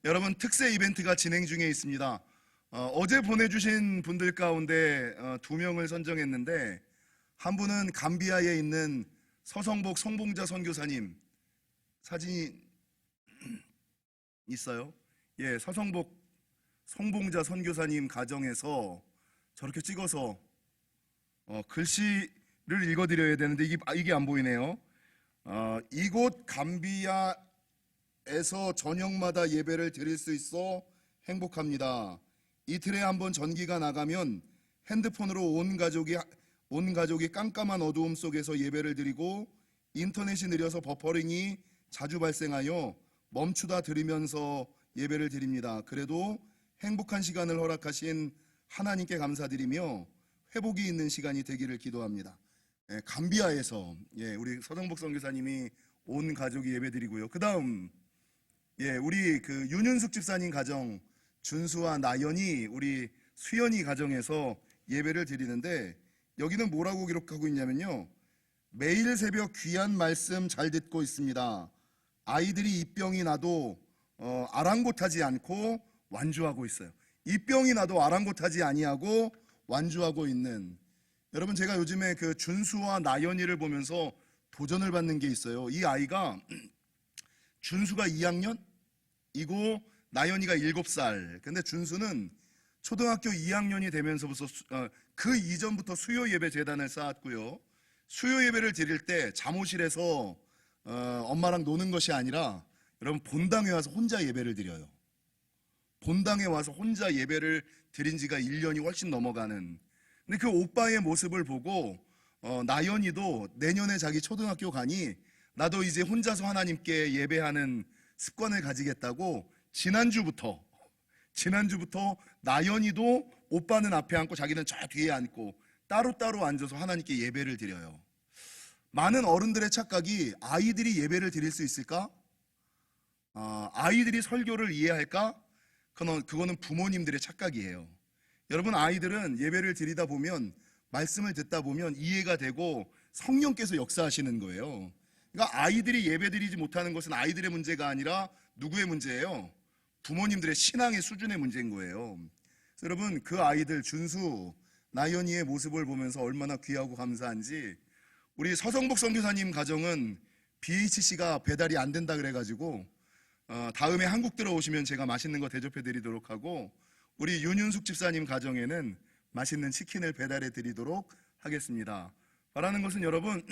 여러분, 특세 이벤트가 진행 중에 있습니다. 어제 보내주신 분들 가운데 2명을 선정했는데, 한 분은 감비아에 있는 서성복 송봉자 선교사님 사진이 있어요. 예, 서성복 송봉자 선교사님 가정에서 저렇게 찍어서 글씨를 읽어드려야 되는데 이게 안 보이네요. 이곳 감비아에서 저녁마다 예배를 드릴 수 있어 행복합니다. 이틀에 한 번 전기가 나가면 핸드폰으로 온 가족이 깜깜한 어두움 속에서 예배를 드리고, 인터넷이 느려서 버퍼링이 자주 발생하여 멈추다 들으면서 예배를 드립니다. 그래도 행복한 시간을 허락하신 하나님께 감사드리며 회복이 있는 시간이 되기를 기도합니다. 감비아에서 우리 서정복 선교사님이 온 가족이 예배드리고요. 그 다음 우리 윤윤숙 집사님 가정, 준수와 나연이 우리 수연이 가정에서 예배를 드리는데, 여기는 뭐라고 기록하고 있냐면요, 매일 새벽 귀한 말씀 잘 듣고 있습니다. 아이들이 입병이 나도 아랑곳하지 않고 완주하고 있어요. 입병이 나도 아랑곳하지 아니하고 완주하고 있는, 여러분, 제가 요즘에 준수와 나연이를 보면서 도전을 받는 게 있어요. 이 아이가 준수가 2학년이고 나연이가 7살. 근데 준수는 초등학교 2학년이 되면서부터 그 이전부터 수요 예배 재단을 쌓았고요. 수요 예배를 드릴 때 잠옷실에서 엄마랑 노는 것이 아니라, 여러분, 본당에 와서 혼자 예배를 드려요. 본당에 와서 혼자 예배를 드린 지가 1년이 훨씬 넘어가는. 근데 그 오빠의 모습을 보고 나연이도 내년에 자기 초등학교 가니 나도 이제 혼자서 하나님께 예배하는 습관을 가지겠다고 지난주부터 나연이도 오빠는 앞에 앉고 자기는 저 뒤에 앉고 따로따로 앉아서 하나님께 예배를 드려요. 많은 어른들의 착각이, 아이들이 예배를 드릴 수 있을까? 아이들이 설교를 이해할까? 그거는 부모님들의 착각이에요. 여러분, 아이들은 예배를 드리다 보면, 말씀을 듣다 보면 이해가 되고 성령께서 역사하시는 거예요. 그러니까 아이들이 예배 드리지 못하는 것은 아이들의 문제가 아니라 누구의 문제예요? 부모님들의 신앙의 수준의 문제인 거예요. 그래서 여러분, 그 아이들 준수, 나연이의 모습을 보면서 얼마나 귀하고 감사한지. 우리 서성복 선교사님 가정은 BHC가 배달이 안 된다 그래가지고 다음에 한국 들어오시면 제가 맛있는 거 대접해 드리도록 하고, 우리 윤윤숙 집사님 가정에는 맛있는 치킨을 배달해 드리도록 하겠습니다. 바라는 것은, 여러분,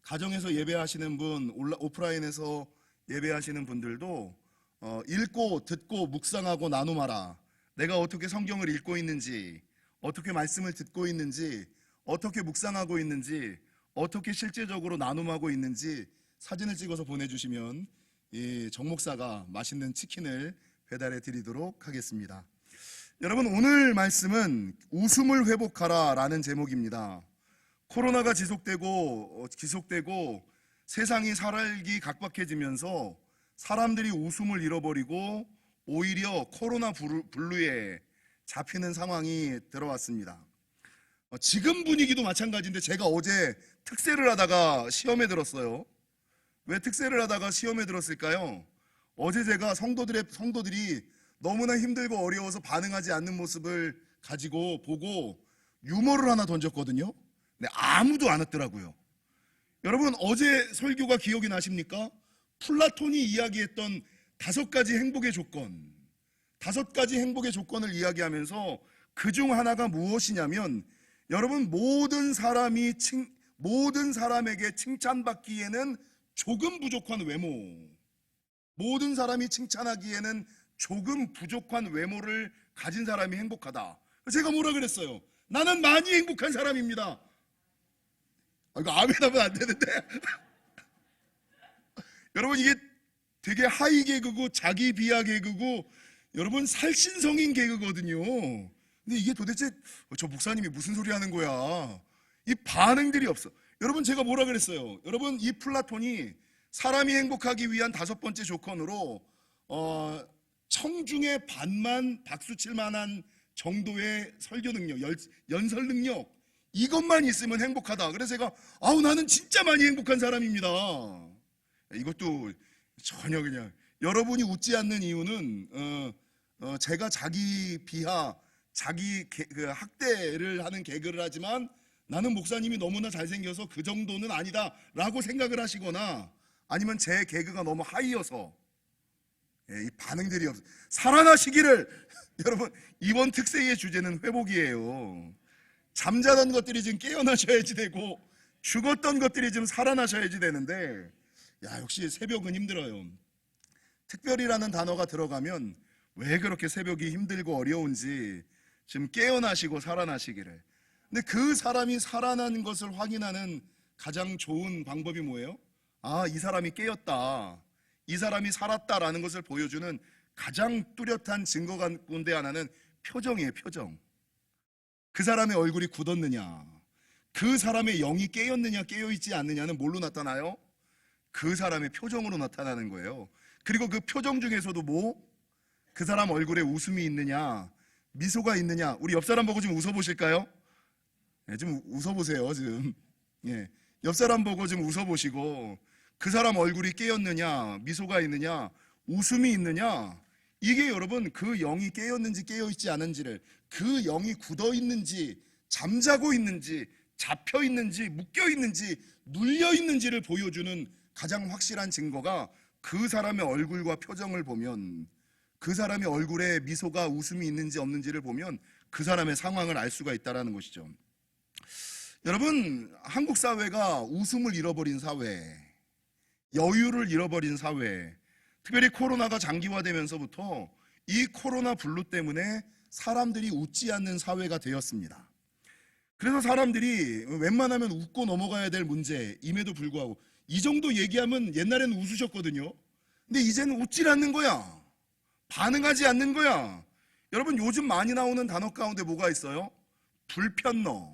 가정에서 예배하시는 분, 오프라인에서 예배하시는 분들도 읽고 듣고 묵상하고 나눔하라. 내가 어떻게 성경을 읽고 있는지, 어떻게 말씀을 듣고 있는지, 어떻게 묵상하고 있는지, 어떻게 실제적으로 나눔하고 있는지 사진을 찍어서 보내주시면 이 정 목사가 맛있는 치킨을 배달해 드리도록 하겠습니다. 여러분, 오늘 말씀은 웃음을 회복하라 라는 제목입니다. 코로나가 지속되고 세상이 살기 각박해지면서 사람들이 웃음을 잃어버리고 오히려 코로나 블루에 잡히는 상황이 들어왔습니다. 지금 분위기도 마찬가지인데, 제가 어제 특세를 하다가 시험에 들었어요. 왜 특세를 하다가 시험에 들었을까요? 어제 제가 성도들이 너무나 힘들고 어려워서 반응하지 않는 모습을 가지고 보고 유머를 하나 던졌거든요. 근데 아무도 안 왔더라고요. 여러분, 어제 설교가 기억이 나십니까? 플라톤이 이야기했던 5가지 행복의 조건을 이야기하면서 그중 하나가 무엇이냐면, 여러분, 모든 사람에게 칭찬받기에는 조금 부족한 외모, 모든 사람이 칭찬하기에는 조금 부족한 외모를 가진 사람이 행복하다. 제가 뭐라 그랬어요? 나는 많이 행복한 사람입니다. 이거 아멘하면 안 되는데. 여러분, 이게 되게 하이 개그고 자기 비하 개그고, 여러분, 살신성인 개그거든요. 근데 이게 도대체 저 목사님이 무슨 소리 하는 거야? 이 반응들이 없어. 여러분, 제가 뭐라 그랬어요? 여러분, 이 플라톤이 사람이 행복하기 위한 5번째 조건으로 청중의 반만 박수칠 만한 정도의 설교 능력, 연설 능력, 이것만 있으면 행복하다. 그래서 제가 나는 진짜 많이 행복한 사람입니다. 이것도 전혀 그냥 여러분이 웃지 않는 이유는 제가 자기 비하, 자기 그 학대를 하는 개그를 하지만 나는 목사님이 너무나 잘생겨서 그 정도는 아니다라고 생각을 하시거나 아니면 제 개그가 너무 하이여서 이 반응들이 없어. 살아나시기를 여러분, 이번 특세의 주제는 회복이에요. 잠자던 것들이 지금 깨어나셔야지 되고 죽었던 것들이 지금 살아나셔야지 되는데 역시 새벽은 힘들어요. 특별이라는 단어가 들어가면 왜 그렇게 새벽이 힘들고 어려운지 지금 깨어나시고 살아나시기를. 근데 그 사람이 살아난 것을 확인하는 가장 좋은 방법이 뭐예요? 이 사람이 깨었다, 이 사람이 살았다라는 것을 보여주는 가장 뚜렷한 증거 가운데 하나는 표정이에요. 표정. 그 사람의 얼굴이 굳었느냐, 그 사람의 영이 깨었느냐 깨어있지 않느냐는 뭘로 나타나요? 그 사람의 표정으로 나타나는 거예요. 그리고 그 표정 중에서도 그 사람 얼굴에 웃음이 있느냐, 미소가 있느냐. 우리 옆 사람 보고 좀 웃어보실까요? 좀 웃어보세요. 지금 옆 사람 보고 좀 웃어보시고, 그 사람 얼굴이 깨었느냐, 미소가 있느냐, 웃음이 있느냐, 이게 여러분 그 영이 깨었는지 깨어있지 않은지를, 그 영이 굳어있는지 잠자고 있는지 잡혀있는지 묶여있는지 눌려있는지를 보여주는 가장 확실한 증거가 그 사람의 얼굴과 표정을 보면, 그 사람의 얼굴에 미소가 웃음이 있는지 없는지를 보면 그 사람의 상황을 알 수가 있다는 것이죠. 여러분, 한국 사회가 웃음을 잃어버린 사회, 여유를 잃어버린 사회, 특별히 코로나가 장기화되면서부터 이 코로나 블루 때문에 사람들이 웃지 않는 사회가 되었습니다. 그래서 사람들이 웬만하면 웃고 넘어가야 될 문제임에도 불구하고 이 정도 얘기하면 옛날에는 웃으셨거든요. 근데 이제는 웃질 않는 거야. 반응하지 않는 거야. 여러분, 요즘 많이 나오는 단어 가운데 뭐가 있어요? 불편러.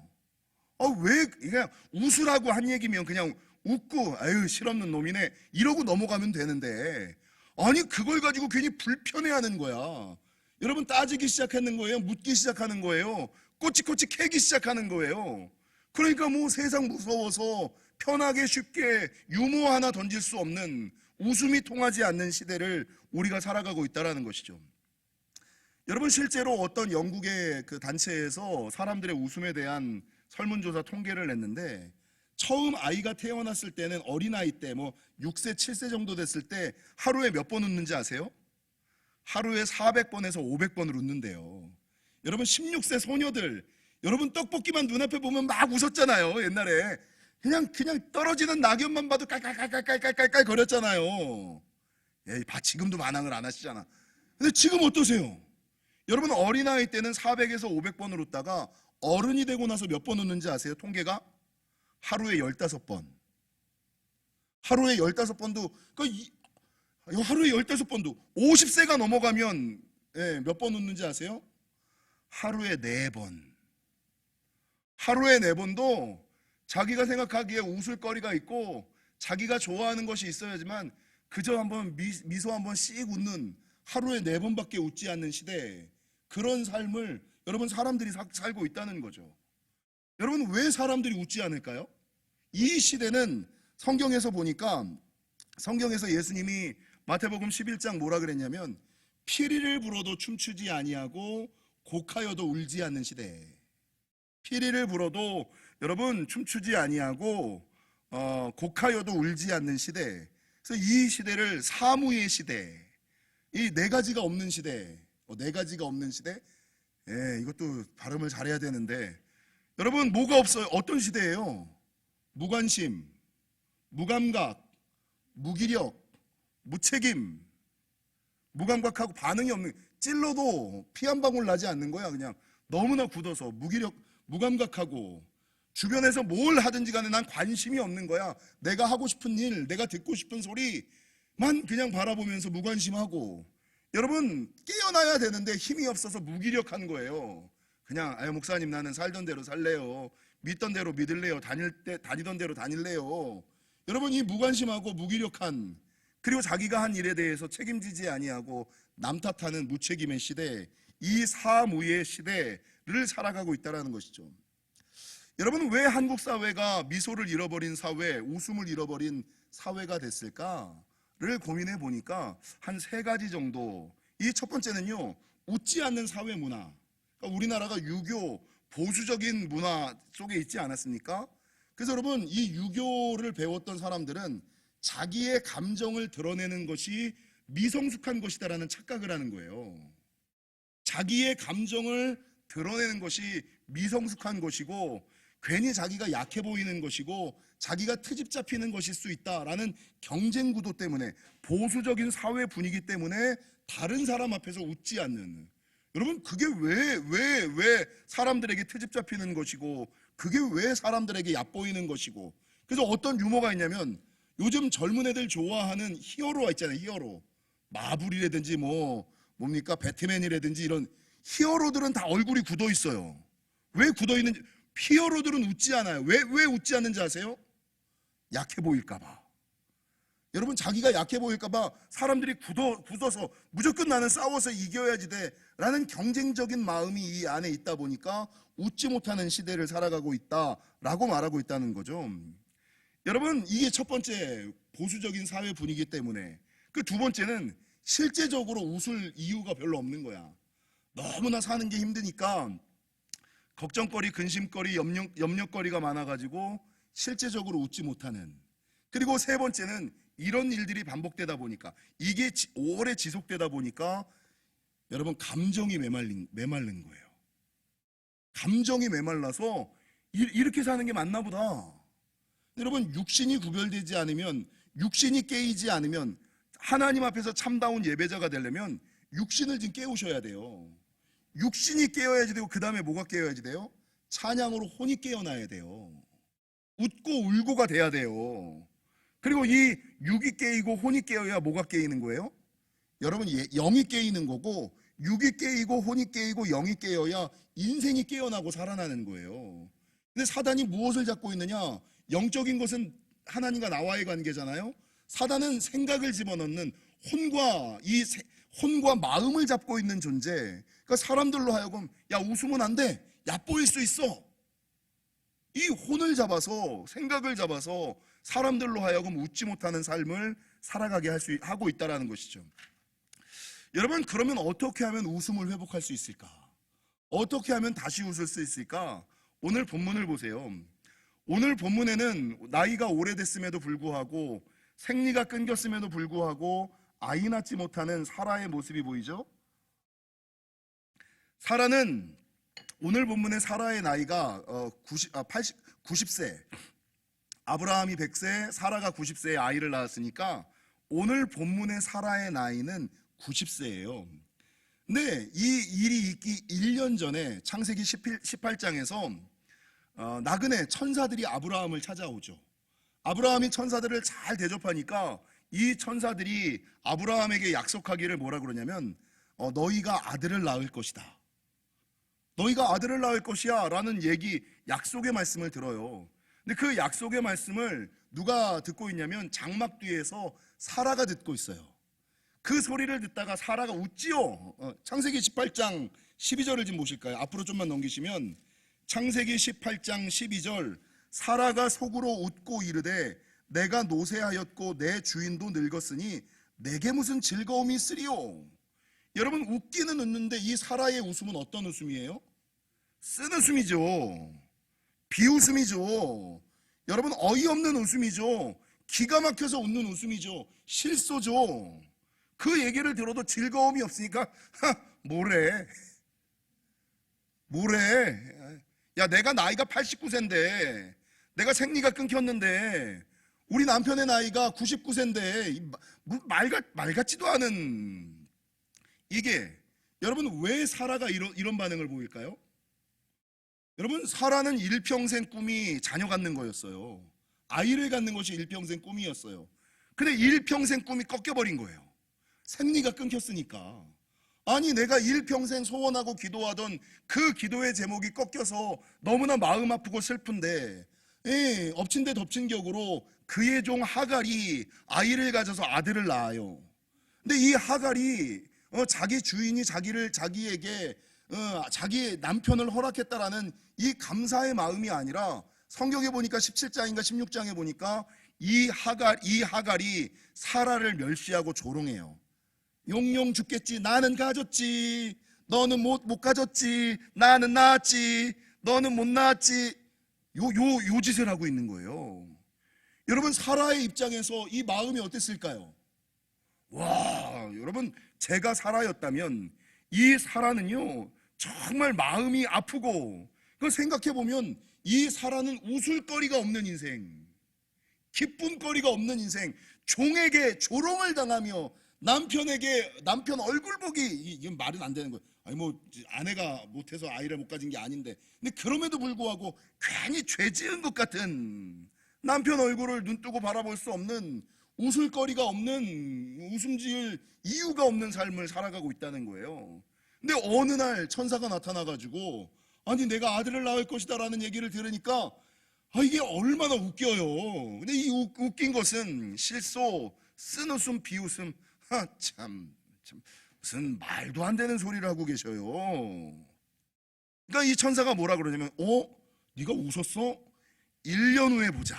왜 그냥 웃으라고 한 얘기면 그냥 웃고 아유 실없는 놈이네 이러고 넘어가면 되는데, 아니 그걸 가지고 괜히 불편해하는 거야. 여러분, 따지기 시작하는 거예요. 묻기 시작하는 거예요. 꼬치꼬치 캐기 시작하는 거예요. 그러니까 세상 무서워서 편하게 쉽게 유머 하나 던질 수 없는, 웃음이 통하지 않는 시대를 우리가 살아가고 있다는 것이죠. 여러분, 실제로 어떤 영국의 그 단체에서 사람들의 웃음에 대한 설문조사 통계를 냈는데, 처음 아이가 태어났을 때는 어린아이 때 6세, 7세 정도 됐을 때 하루에 몇 번 웃는지 아세요? 하루에 400번에서 500번을 웃는데요. 여러분, 16세 소녀들, 여러분 떡볶이만 눈앞에 보면 막 웃었잖아요. 옛날에 그냥 떨어지는 낙엽만 봐도 깔깔깔깔깔깔깔 거렸잖아요. 지금도 반항을 안 하시잖아. 근데 지금 어떠세요? 여러분, 어린아이 때는 400에서 500번을 웃다가 어른이 되고 나서 몇 번 웃는지 아세요? 통계가 하루에 15번. 하루에 15번도, 하루에 15번도 50세가 넘어가면 몇 번 웃는지 아세요? 하루에 4번. 하루에 4번도 자기가 생각하기에 웃을 거리가 있고 자기가 좋아하는 것이 있어야지만 그저 한번 미소 한번 씩 웃는, 하루에 4번밖에 웃지 않는 시대, 그런 삶을 여러분 사람들이 살고 있다는 거죠. 여러분, 왜 사람들이 웃지 않을까요? 이 시대는 성경에서 보니까, 성경에서 예수님이 마태복음 11장 뭐라 그랬냐면 피리를 불어도 춤추지 아니하고 곡하여도 울지 않는 시대. 피리를 불어도 여러분 춤추지 아니하고 곡하여도 울지 않는 시대. 그래서 이 시대를 사무의 시대, 이 4가지가 없는 시대, 4가지가 없는 시대. 이것도 발음을 잘해야 되는데, 여러분 뭐가 없어요? 어떤 시대예요? 무관심, 무감각, 무기력, 무책임. 무감각하고 반응이 없는, 찔러도 피 한 방울 나지 않는 거야. 그냥 너무나 굳어서 무기력, 무감각하고, 주변에서 뭘 하든지 간에 난 관심이 없는 거야. 내가 하고 싶은 일, 내가 듣고 싶은 소리만 그냥 바라보면서 무관심하고. 여러분, 깨어나야 되는데 힘이 없어서 무기력한 거예요. 그냥 목사님 나는 살던 대로 살래요, 믿던 대로 믿을래요, 다니던 대로 다닐래요. 여러분, 이 무관심하고 무기력한, 그리고 자기가 한 일에 대해서 책임지지 아니하고 남 탓하는 무책임의 시대, 이 사무의 시대를 살아가고 있다는 것이죠. 여러분, 왜 한국 사회가 미소를 잃어버린 사회, 웃음을 잃어버린 사회가 됐을까? 고민해 보니까 한 세 가지 정도. 이 첫 번째는요, 웃지 않는 사회 문화. 그러니까 우리나라가 유교 보수적인 문화 속에 있지 않았습니까? 그래서 여러분, 이 유교를 배웠던 사람들은 자기의 감정을 드러내는 것이 미성숙한 것이다라는 착각을 하는 거예요. 자기의 감정을 드러내는 것이 미성숙한 것이고, 괜히 자기가 약해 보이는 것이고, 자기가 트집 잡히는 것일 수 있다라는 경쟁 구도 때문에, 보수적인 사회 분위기 때문에 다른 사람 앞에서 웃지 않는. 여러분, 그게 왜 사람들에게 트집 잡히는 것이고, 그게 왜 사람들에게 얕보이는 것이고. 그래서 어떤 유머가 있냐면, 요즘 젊은 애들 좋아하는 히어로가 있잖아요. 히어로, 마블이라든지 뭡니까 배트맨이라든지 이런 히어로들은 다 얼굴이 굳어 있어요. 왜 굳어 있는지. 히어로들은 웃지 않아요. 왜 웃지 않는지 아세요? 약해 보일까 봐. 여러분, 자기가 약해 보일까 봐 사람들이 굳어서 무조건 나는 싸워서 이겨야지 돼 라는 경쟁적인 마음이 이 안에 있다 보니까 웃지 못하는 시대를 살아가고 있다라고 말하고 있다는 거죠. 여러분, 이게 첫 번째, 보수적인 사회 분위기 때문에. 그 두 번째는 실제적으로 웃을 이유가 별로 없는 거야. 너무나 사는 게 힘드니까 걱정거리, 근심거리, 염려거리가 많아가지고 실제적으로 웃지 못하는. 그리고 세 번째는 이런 일들이 반복되다 보니까, 이게 오래 지속되다 보니까 여러분, 감정이 메말른 거예요. 감정이 메말라서 이렇게 사는 게 맞나 보다. 여러분, 육신이 구별되지 않으면, 육신이 깨이지 않으면, 하나님 앞에서 참다운 예배자가 되려면 육신을 좀 깨우셔야 돼요. 육신이 깨어야지 되고, 그 다음에 뭐가 깨어야지 돼요? 찬양으로 혼이 깨어나야 돼요. 웃고 울고가 돼야 돼요. 그리고 이 육이 깨이고 혼이 깨어야 뭐가 깨이는 거예요? 여러분, 영이 깨이는 거고, 육이 깨이고 혼이 깨이고 영이 깨어야 인생이 깨어나고 살아나는 거예요. 근데 사단이 무엇을 잡고 있느냐? 영적인 것은 하나님과 나와의 관계잖아요. 사단은 생각을 집어넣는 혼과 마음을 잡고 있는 존재. 그러니까 사람들로 하여금 야, 웃으면 안 돼, 얕보일 수 있어, 이 혼을 잡아서, 생각을 잡아서 사람들로 하여금 웃지 못하는 삶을 살아가게 하고 있다는 것이죠. 여러분, 그러면 어떻게 하면 웃음을 회복할 수 있을까? 어떻게 하면 다시 웃을 수 있을까? 오늘 본문을 보세요. 오늘 본문에는 나이가 오래됐음에도 불구하고, 생리가 끊겼음에도 불구하고 아이 낳지 못하는 사라의 모습이 보이죠? 사라는, 오늘 본문의 사라의 나이가 90세, 아브라함이 100세, 사라가 90세에 아이를 낳았으니까 오늘 본문의 사라의 나이는 90세예요. 근데 이 일이 있기 1년 전에 창세기 18장에서 나그네 천사들이 아브라함을 찾아오죠. 아브라함이 천사들을 잘 대접하니까 이 천사들이 아브라함에게 약속하기를 뭐라 그러냐면, 너희가 아들을 낳을 것이다, 너희가 아들을 낳을 것이야 라는 약속의 말씀을 들어요. 근데 그 약속의 말씀을 누가 듣고 있냐면, 장막 뒤에서 사라가 듣고 있어요. 그 소리를 듣다가 사라가 웃지요. 창세기 18장 12절을 좀 보실까요? 앞으로 좀만 넘기시면, 창세기 18장 12절, 사라가 속으로 웃고 이르되 내가 노쇠하였고 내 주인도 늙었으니 내게 무슨 즐거움이 있으리요. 여러분, 웃기는 웃는데 이 사라의 웃음은 어떤 웃음이에요? 쓴 웃음이죠. 비웃음이죠. 여러분, 어이없는 웃음이죠. 기가 막혀서 웃는 웃음이죠. 실소죠. 그 얘기를 들어도 즐거움이 없으니까 뭐래? 야, 내가 나이가 89세인데, 내가 생리가 끊겼는데, 우리 남편의 나이가 99세인데 말 같지도 않은. 이게, 여러분, 왜 사라가 이런 반응을 보일까요? 여러분, 사라는 일평생 꿈이 자녀 갖는 거였어요. 아이를 갖는 것이 일평생 꿈이었어요. 근데 일평생 꿈이 꺾여버린 거예요. 생리가 끊겼으니까. 아니, 내가 일평생 소원하고 기도하던 그 기도의 제목이 꺾여서 너무나 마음 아프고 슬픈데, 엎친 데 덮친 격으로 그의 종 하갈이 아이를 가져서 아들을 낳아요. 근데 이 하갈이 자기 주인이 자기에게 자기 남편을 허락했다라는 이 감사의 마음이 아니라, 성경에 보니까 17장인가 16장에 보니까 이 하갈이 사라를 멸시하고 조롱해요. 용용 죽겠지. 나는 가졌지. 너는 못 가졌지. 나는 낳았지. 너는 못 낳았지. 요 짓을 하고 있는 거예요. 여러분, 사라의 입장에서 이 마음이 어땠을까요? 와, 여러분, 제가 사라였다면 이 사라는요 정말 마음이 아프고, 그걸 생각해보면 이 사라는 웃을거리가 없는 인생, 기쁨거리가 없는 인생, 종에게 조롱을 당하며 남편 얼굴 보기, 이건 말은 안 되는 거예요. 아니 뭐 아내가 못해서 아이를 못 가진 게 아닌데, 근데 그럼에도 불구하고 괜히 죄 지은 것 같은, 남편 얼굴을 눈뜨고 바라볼 수 없는, 웃을거리가 없는, 웃음 지을 이유가 없는 삶을 살아가고 있다는 거예요. 근데 어느 날 천사가 나타나가지고, 아니 내가 아들을 낳을 것이다 라는 얘기를 들으니까 이게 얼마나 웃겨요. 근데 이 웃긴 것은 실소, 쓴웃음, 비웃음, 참 무슨 말도 안 되는 소리를 하고 계셔요. 그러니까 이 천사가 뭐라 그러냐면, 네가 웃었어? 1년 후에 보자.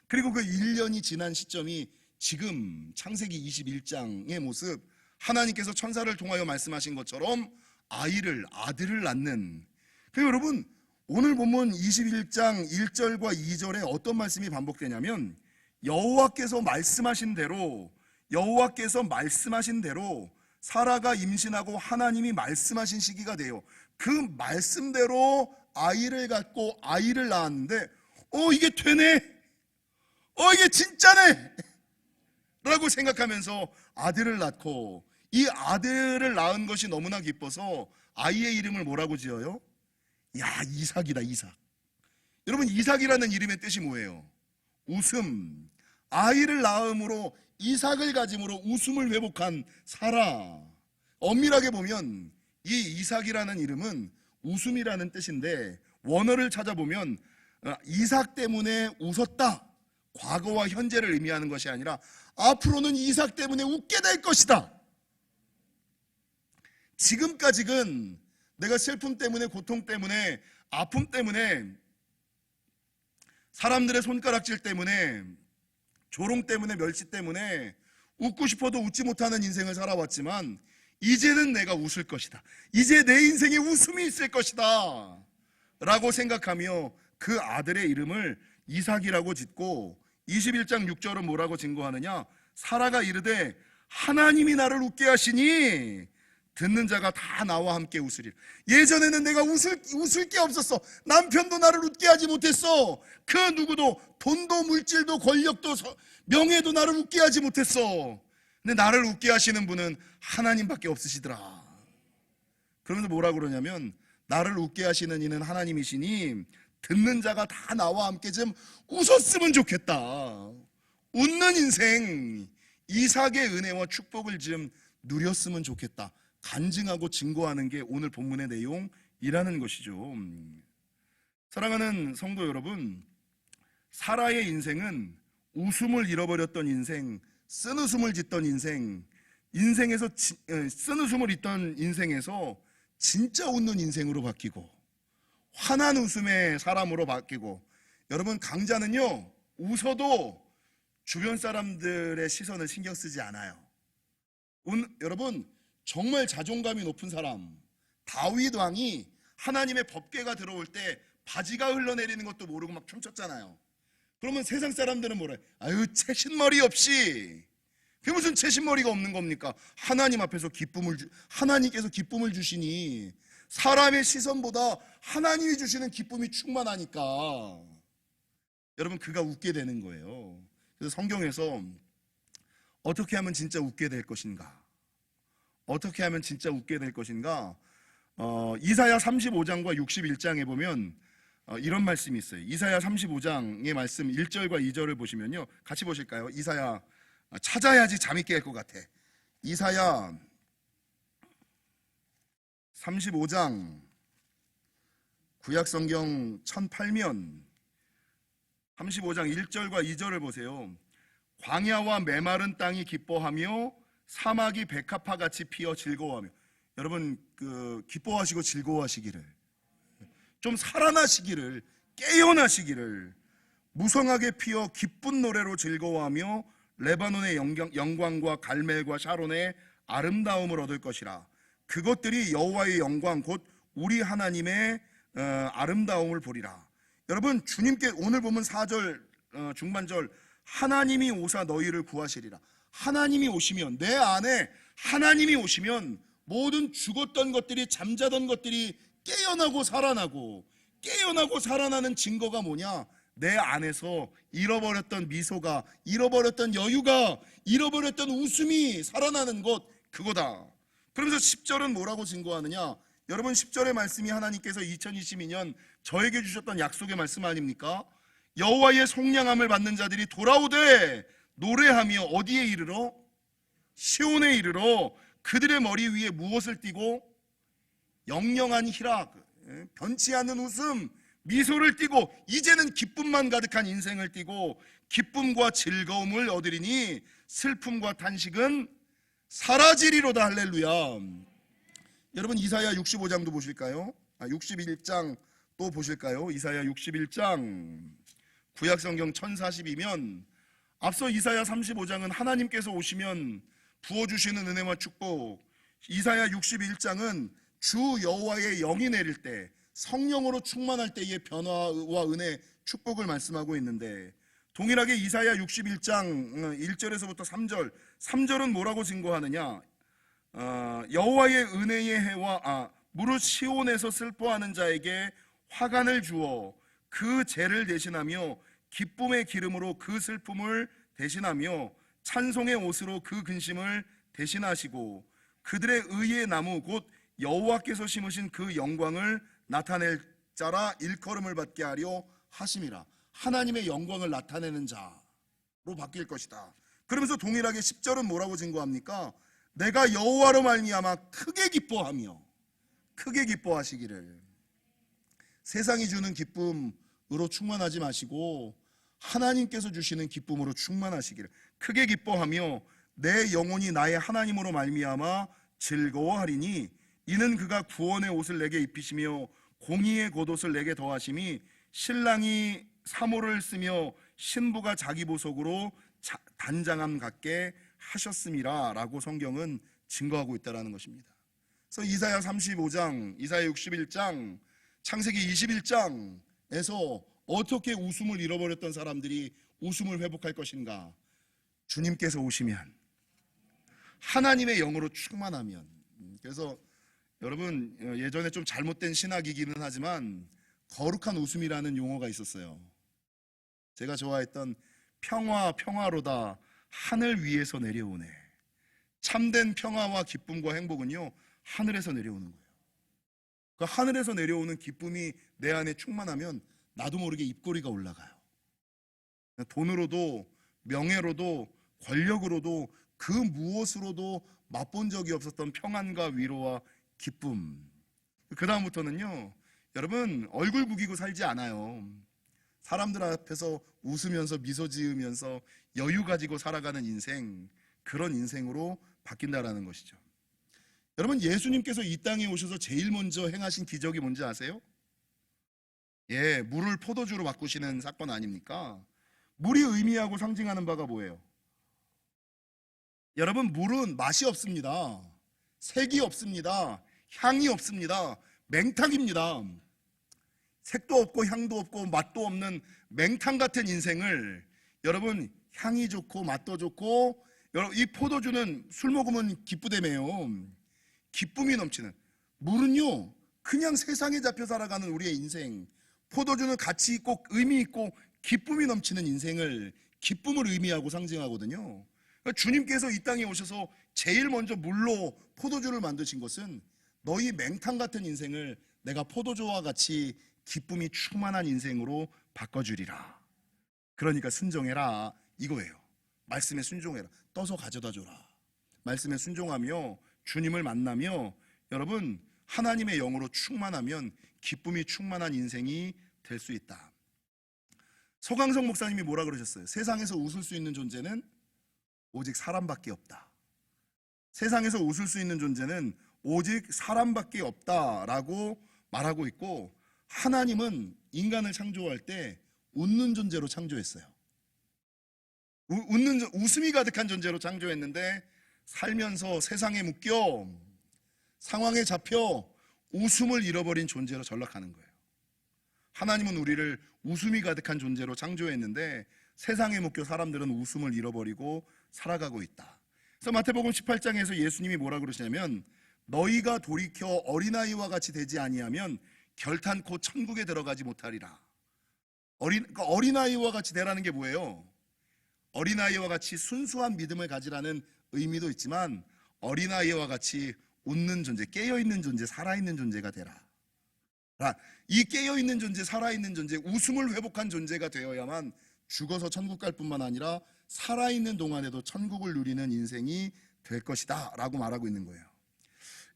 그리고 그 1년이 지난 시점이 지금 창세기 21장의 모습, 하나님께서 천사를 통하여 말씀하신 것처럼 아들을 낳는. 그리고 여러분, 오늘 본문 21장 1절과 2절에 어떤 말씀이 반복되냐면, 여호와께서 말씀하신 대로 사라가 임신하고 하나님이 말씀하신 시기가 돼요. 그 말씀대로 아이를 갖고 아이를 낳았는데, 이게 되네, 이게 진짜네 라고 생각하면서 아들을 낳고, 이 아들을 낳은 것이 너무나 기뻐서 아이의 이름을 뭐라고 지어요? 이삭이다, 이삭. 여러분, 이삭이라는 이름의 뜻이 뭐예요? 웃음. 아이를 낳음으로, 이삭을 가짐으로 웃음을 회복한 사라. 엄밀하게 보면 이 이삭이라는 이름은 웃음이라는 뜻인데, 원어를 찾아보면 이삭 때문에 웃었다, 과거와 현재를 의미하는 것이 아니라 앞으로는 이삭 때문에 웃게 될 것이다. 지금까지는 내가 슬픔 때문에, 고통 때문에, 아픔 때문에, 사람들의 손가락질 때문에, 조롱 때문에, 멸시 때문에 웃고 싶어도 웃지 못하는 인생을 살아왔지만, 이제는 내가 웃을 것이다, 이제 내 인생에 웃음이 있을 것이다 라고 생각하며 그 아들의 이름을 이삭이라고 짓고, 21장 6절은 뭐라고 증거하느냐? 사라가 이르되 하나님이 나를 웃게 하시니 듣는 자가 다 나와 함께 웃으리라. 예전에는 내가 웃을 게 없었어. 남편도 나를 웃게 하지 못했어. 그 누구도, 돈도 물질도 권력도 명예도 나를 웃게 하지 못했어. 근데 나를 웃게 하시는 분은 하나님밖에 없으시더라. 그러면서 뭐라 그러냐면, 나를 웃게 하시는 이는 하나님이시니 듣는 자가 다 나와 함께 좀 웃었으면 좋겠다. 웃는 인생, 이삭의 은혜와 축복을 좀 누렸으면 좋겠다, 간증하고 증거하는 게 오늘 본문의 내용이라는 것이죠. 사랑하는 성도 여러분, 사라의 인생은 웃음을 잃어버렸던 인생, 쓴웃음을 짓던 인생에서 쓴웃음을 짓던 인생에서 진짜 웃는 인생으로 바뀌고, 환한 웃음의 사람으로 바뀌고, 여러분, 강자는요 웃어도 주변 사람들의 시선을 신경 쓰지 않아요. 여러분, 정말 자존감이 높은 사람, 다윗 왕이 하나님의 법궤가 들어올 때 바지가 흘러내리는 것도 모르고 막 춤췄잖아요. 그러면 세상 사람들은 뭐래? 채신머리 없이. 그게 무슨 채신머리가 없는 겁니까? 하나님 앞에서 하나님께서 기쁨을 주시니, 사람의 시선보다 하나님이 주시는 기쁨이 충만하니까 여러분, 그가 웃게 되는 거예요. 그래서 성경에서 어떻게 하면 진짜 웃게 될 것인가? 어떻게 하면 진짜 웃게 될 것인가? 이사야 35장과 61장에 보면 이런 말씀이 있어요. 이사야 35장의 말씀 1절과 2절을 보시면요, 같이 보실까요? 이사야, 찾아야지 잠이 깰 것 같아. 이사야 35장, 구약성경 1008면 35장 1절과 2절을 보세요. 광야와 메마른 땅이 기뻐하며 사막이 백합화같이 피어 즐거워하며. 여러분, 기뻐하시고 즐거워하시기를, 좀 살아나시기를, 깨어나시기를, 무성하게 피어 기쁜 노래로 즐거워하며 레바논의 영광과 갈멜과 샤론의 아름다움을 얻을 것이라. 그것들이 여호와의 영광 곧 우리 하나님의 아름다움을 보리라. 여러분, 주님께 오늘 보면 4절 중반절, 하나님이 오사 너희를 구하시리라. 하나님이 오시면, 내 안에 하나님이 오시면 모든 죽었던 것들이, 잠자던 것들이 깨어나고 살아나고, 깨어나고 살아나는 증거가 뭐냐? 내 안에서 잃어버렸던 미소가, 잃어버렸던 여유가, 잃어버렸던 웃음이 살아나는 것, 그거다. 그러면서 10절은 뭐라고 증거하느냐? 여러분, 10절의 말씀이 하나님께서 2022년 저에게 주셨던 약속의 말씀 아닙니까? 여호와의 속량함을 받는 자들이 돌아오되 노래하며 어디에 이르러? 시온에 이르러 그들의 머리 위에 무엇을 띠고? 영영한 희락, 변치 않는 웃음, 미소를 띠고, 이제는 기쁨만 가득한 인생을 띠고 기쁨과 즐거움을 얻으리니 슬픔과 탄식은 사라지리로다. 할렐루야. 여러분, 이사야 65장도 보실까요? 61장 또 보실까요? 이사야 61장, 구약성경 1040이면 앞서 이사야 35장은 하나님께서 오시면 부어주시는 은혜와 축복, 이사야 61장은 주 여호와의 영이 내릴 때, 성령으로 충만할 때의 변화와 은혜, 축복을 말씀하고 있는데, 동일하게 이사야 61장 1절에서부터 3절은 뭐라고 증거하느냐? 여호와의 은혜의 해와 무릇 시온에서 슬퍼하는 자에게 화관을 주어 그 죄를 대신하며 기쁨의 기름으로 그 슬픔을 대신하며 찬송의 옷으로 그 근심을 대신하시고 그들의 의의 나무 곧 여호와께서 심으신 그 영광을 나타낼 자라 일컬음을 받게 하려 하심이라. 하나님의 영광을 나타내는 자로 바뀔 것이다. 그러면서 동일하게 10절은 뭐라고 증거합니까? 내가 여호와로 말미암아 크게 기뻐하며, 크게 기뻐하시기를. 세상이 주는 기쁨으로 충만하지 마시고 하나님께서 주시는 기쁨으로 충만하시기를. 크게 기뻐하며 내 영혼이 나의 하나님으로 말미암아 즐거워하리니 이는 그가 구원의 옷을 내게 입히시며 공의의 겉옷을 내게 더하심이 신랑이 사모를 쓰며 신부가 자기 보석으로 단장함 같게 하셨음이라 라고 성경은 증거하고 있다는 것입니다. 그래서 이사야 35장, 이사야 61장, 창세기 21장에서 어떻게 웃음을 잃어버렸던 사람들이 웃음을 회복할 것인가? 주님께서 오시면, 하나님의 영으로 충만하면. 그래서 여러분, 예전에 좀 잘못된 신학이기는 하지만 거룩한 웃음이라는 용어가 있었어요. 제가 좋아했던 평화로다 하늘 위에서 내려오네. 참된 평화와 기쁨과 행복은요, 하늘에서 내려오는 거예요. 그 하늘에서 내려오는 기쁨이 내 안에 충만하면 나도 모르게 입꼬리가 올라가요. 돈으로도 명예로도 권력으로도 그 무엇으로도 맛본 적이 없었던 평안과 위로와 기쁨. 그 다음부터는요, 여러분, 얼굴 구기고 살지 않아요. 사람들 앞에서 웃으면서 미소 지으면서 여유 가지고 살아가는 인생, 그런 인생으로 바뀐다라는 것이죠. 여러분, 예수님께서 이 땅에 오셔서 제일 먼저 행하신 기적이 뭔지 아세요? 물을 포도주로 바꾸시는 사건 아닙니까? 물이 의미하고 상징하는 바가 뭐예요? 여러분, 물은 맛이 없습니다. 색이 없습니다. 향이 없습니다. 맹탕입니다. 색도 없고 향도 없고 맛도 없는 맹탕 같은 인생을, 여러분, 향이 좋고 맛도 좋고, 여러분, 이 포도주는 술 먹으면 기쁘다며요. 기쁨이 넘치는. 물은요, 그냥 세상에 잡혀 살아가는 우리의 인생, 포도주는 가치 있고 의미 있고 기쁨이 넘치는 인생을, 기쁨을 의미하고 상징하거든요. 그러니까 주님께서 이 땅에 오셔서 제일 먼저 물로 포도주를 만드신 것은 너희 맹탕 같은 인생을 내가 포도주와 같이 기쁨이 충만한 인생으로 바꿔주리라. 그러니까 순종해라, 이거예요. 말씀에 순종해라. 떠서 가져다 줘라. 말씀에 순종하며 주님을 만나며, 여러분, 하나님의 영으로 충만하면 기쁨이 충만한 인생이 될 수 있다. 서강석 목사님이 뭐라 그러셨어요? 세상에서 웃을 수 있는 존재는 오직 사람밖에 없다. 세상에서 웃을 수 있는 존재는 오직 사람밖에 없다라고 말하고 있고, 하나님은 인간을 창조할 때 웃는 존재로 창조했어요. 웃음이 가득한 존재로 창조했는데 살면서 세상에 묶여 상황에 잡혀 웃음을 잃어버린 존재로 전락하는 거예요. 하나님은 우리를 웃음이 가득한 존재로 창조했는데 세상에 묶여 사람들은 웃음을 잃어버리고 살아가고 있다. 그래서 마태복음 18장에서 예수님이 뭐라 그러시냐면 너희가 돌이켜 어린아이와 같이 되지 아니하면 결탄코 천국에 들어가지 못하리라. 어린아이와 같이 되라는 게 뭐예요? 어린아이와 같이 순수한 믿음을 가지라는 의미도 있지만 어린아이와 같이 웃는 존재, 깨어있는 존재, 살아있는 존재가 되라. 이 깨어있는 존재, 살아있는 존재, 웃음을 회복한 존재가 되어야만 죽어서 천국 갈 뿐만 아니라 살아있는 동안에도 천국을 누리는 인생이 될 것이다 라고 말하고 있는 거예요.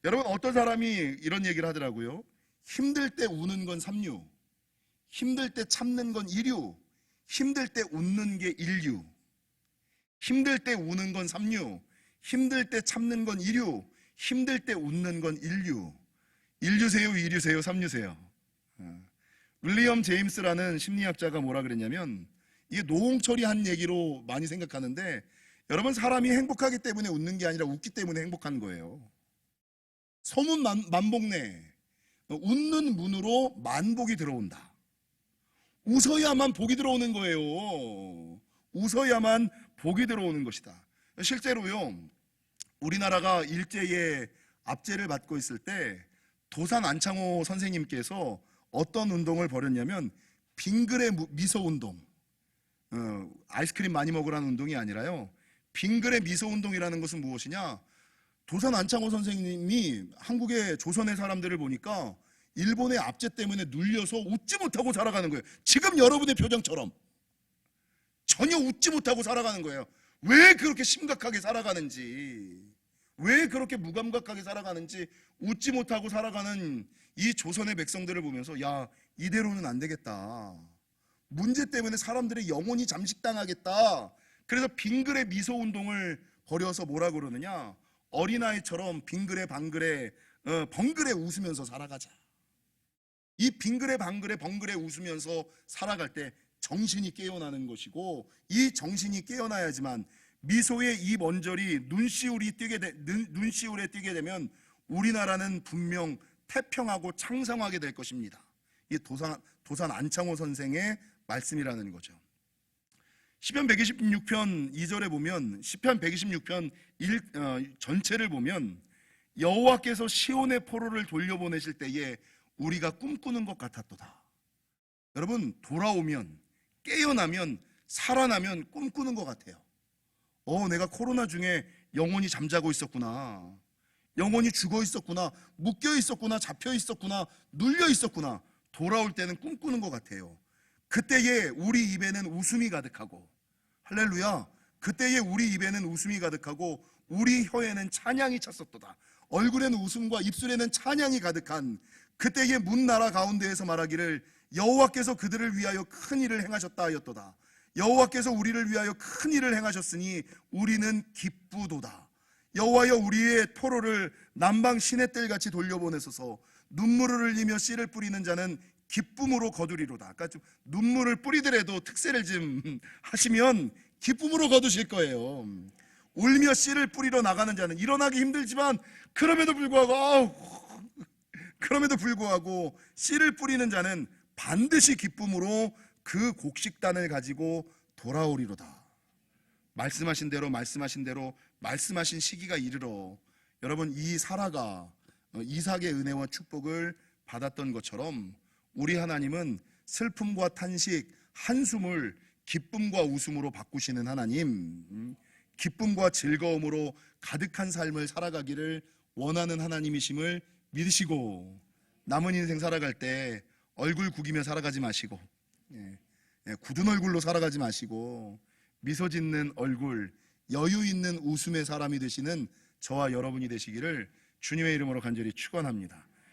여러분, 어떤 사람이 이런 얘기를 하더라고요. 힘들 때 우는 건 삼류, 힘들 때 참는 건 이류, 힘들 때 웃는 게 인류. 힘들 때 우는 건 삼류, 힘들 때 참는 건 이류, 힘들 때 웃는 건 인류. 인류세요, 이류세요, 삼류세요? 윌리엄 제임스라는 심리학자가 뭐라 그랬냐면 이게 노홍철이 한 얘기로 많이 생각하는데 여러분, 사람이 행복하기 때문에 웃는 게 아니라 웃기 때문에 행복한 거예요. 소문 만복내, 웃는 문으로 만복이 들어온다. 웃어야만 복이 들어오는 거예요. 웃어야만 복이 들어오는 것이다. 실제로요, 우리나라가 일제의 압제를 받고 있을 때 도산 안창호 선생님께서 어떤 운동을 벌였냐면 빙글의 미소 운동, 아이스크림 많이 먹으라는 운동이 아니라요, 빙글의 미소 운동이라는 것은 무엇이냐, 도산 안창호 선생님이 한국의 조선의 사람들을 보니까 일본의 압제 때문에 눌려서 웃지 못하고 살아가는 거예요. 지금 여러분의 표정처럼 전혀 웃지 못하고 살아가는 거예요. 왜 그렇게 심각하게 살아가는지, 왜 그렇게 무감각하게 살아가는지 웃지 못하고 살아가는 이 조선의 백성들을 보면서 야, 이대로는 안 되겠다. 문제 때문에 사람들의 영혼이 잠식당하겠다. 그래서 빙글의 미소 운동을 벌여서 뭐라 그러느냐, 어린아이처럼 빙글에 방글에 벙글에 웃으면서 살아가자. 이 빙글에 방글에 벙글에 웃으면서 살아갈 때 정신이 깨어나는 것이고, 이 정신이 깨어나야지만 미소의 이 먼저리 눈시울에 띄게 되면 우리나라는 분명 태평하고 창성하게 될 것입니다. 이 도산 안창호 선생의 말씀이라는 거죠. 시편 126편 2절에 보면, 시편 126편 전체를 보면 여호와께서 시온의 포로를 돌려보내실 때에 우리가 꿈꾸는 것 같았도다. 여러분, 돌아오면, 깨어나면, 살아나면 꿈꾸는 것 같아요. 내가 코로나 중에 영혼이 잠자고 있었구나, 영혼이 죽어 있었구나, 묶여 있었구나, 잡혀 있었구나, 눌려 있었구나. 돌아올 때는 꿈꾸는 것 같아요. 그때에 우리 입에는 웃음이 가득하고, 할렐루야, 그때에 우리 입에는 웃음이 가득하고 우리 혀에는 찬양이 찼었도다. 얼굴에는 웃음과 입술에는 찬양이 가득한 그때의 문나라 가운데에서 말하기를 여호와께서 그들을 위하여 큰 일을 행하셨다 하였도다. 여호와께서 우리를 위하여 큰 일을 행하셨으니 우리는 기쁘도다. 여호와여, 우리의 포로를 남방 시냇들같이 돌려보내소서. 눈물을 흘리며 씨를 뿌리는 자는 기쁨으로 거두리로다. 아까 좀 눈물을 뿌리더라도 특세를 좀 하시면 기쁨으로 거두실 거예요. 울며 씨를 뿌리러 나가는 자는, 일어나기 힘들지만 그럼에도 불구하고 씨를 뿌리는 자는 반드시 기쁨으로 그 곡식단을 가지고 돌아오리로다. 말씀하신 대로 말씀하신 시기가 이르러 여러분, 이 사라가 이삭의 은혜와 축복을 받았던 것처럼 우리 하나님은 슬픔과 탄식, 한숨을 기쁨과 웃음으로 바꾸시는 하나님, 기쁨과 즐거움으로 가득한 삶을 살아가기를 원하는 하나님이심을 믿으시고, 남은 인생 살아갈 때 얼굴 구기며 살아가지 마시고, 굳은 얼굴로 살아가지 마시고, 미소 짓는 얼굴, 여유 있는 웃음의 사람이 되시는 저와 여러분이 되시기를 주님의 이름으로 간절히 축원합니다.